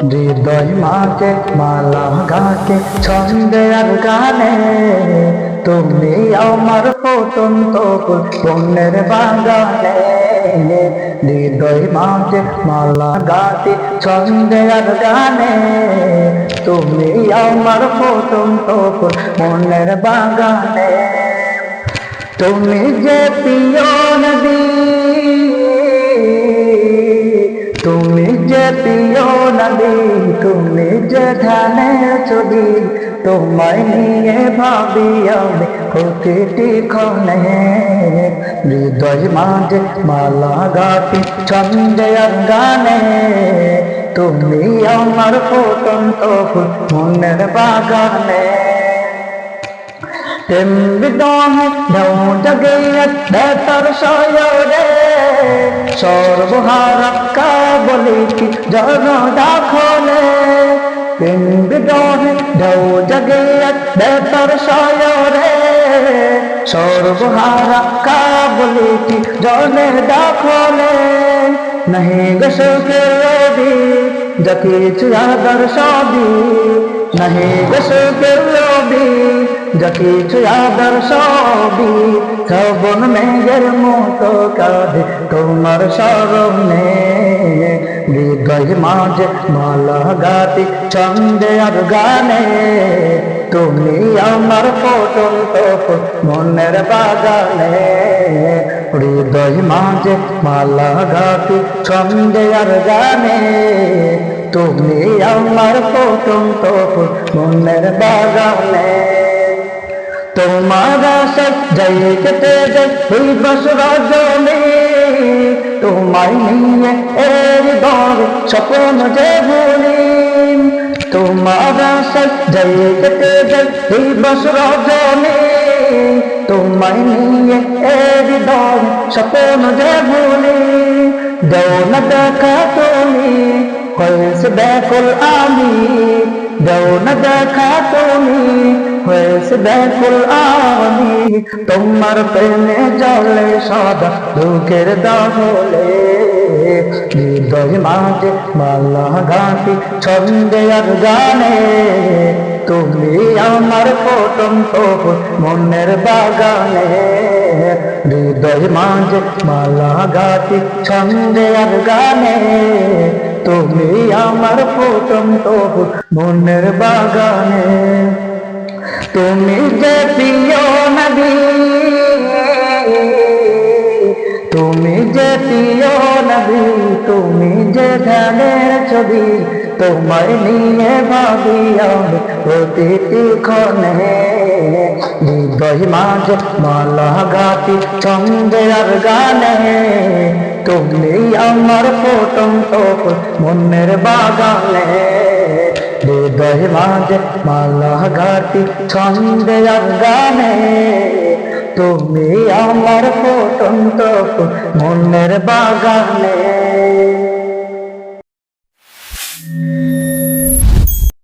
হৃদয় মাকে মালা গাকে ছন্দে আর গানে তুমি আমার ফুটন্ত বনের বাগানে। হৃদয় মাকে মালা গাকে ছন্দে আর গানে তুমি আমার ফুটন্ত বনের বাগানে। তুমি যে প্রিয় নদী, তুমি যে প্রিয় নদী, তুমি যে ধ্যানের ছবি, তোমায় নিয়ে ভাবি আমি প্রতিটি ক্ষণে। হৃদয় মাঝে মালা গাতি ছন্দে আর গানে তুমি আমার ফুটন্ত ফুল মনের বাগানে। তেমবিদনে ঢেউ জাগে বেতার সয়রে সর্বহারা কাবলি কি জন দাখলে। তেমবিদনে ঢেউ জাগে বেতার সয়রে সর্বহারা কাবলি কি জনে দাখলে। नहीं गशके रवि जकी चुया दर्शादी, नहीं गशके रवि जकी चुया दर्शादी। श्रवण मेघेर मतो काঁদে তোমার স্মরণে। হৃদয় মাঝে মালা গাতি ছন্দে আর গানে তুমি আমার ফুটন্ত মনের বাগানে। হৃদয় মাঝে মালা গাতি ছন্দে আর গানে তুমি আমার ফুটন্ত মনের বাগানে। তোমার আশায় যাই কেটে যাই এই বছর রজনী, তোমায় নিয়ে এর দরে স্বপ্ন যে ভুলি। তোমার আশায় যাই কেটে যাই এই বছর রজনী, তোমায় নিয়ে এর দরে স্বপ্ন যে ভুলি। দেও না দেখা তুমি হয়েছে ব্যাকুল আমি, দেও না দেখা তুমি হয়েছে ব্যাকুল আমি। তোমার প্রেমে জলে সদা দুঃখের দহলে। হৃদয় মাঝে মালা গাতি ছন্দে আর গানে তুমি আমার ফুটন্ত মনের বাগানে। হৃদয় মাঝে মালা গাতি ছন্দে আর গানে তুমি আমার ফুটন্ত মনের বাগানে। তুমি যে প্রিয় নদী, তুমি যে প্রিয় নদী, তুমি যে ধ্যানের ছবি, তোমায় নিয়ে ভাবি আমি প্রতিটি ক্ষণে। হৃদয় মাঝে মালা গাতি ছন্দে আর গানে তুমি আমার ফুটন্ত মনের বাগানে। হৃদয় মাঝে মালা গাতি ছন্দে আর গানে তুমি আমার ফুটন্ত মনের বাগানে।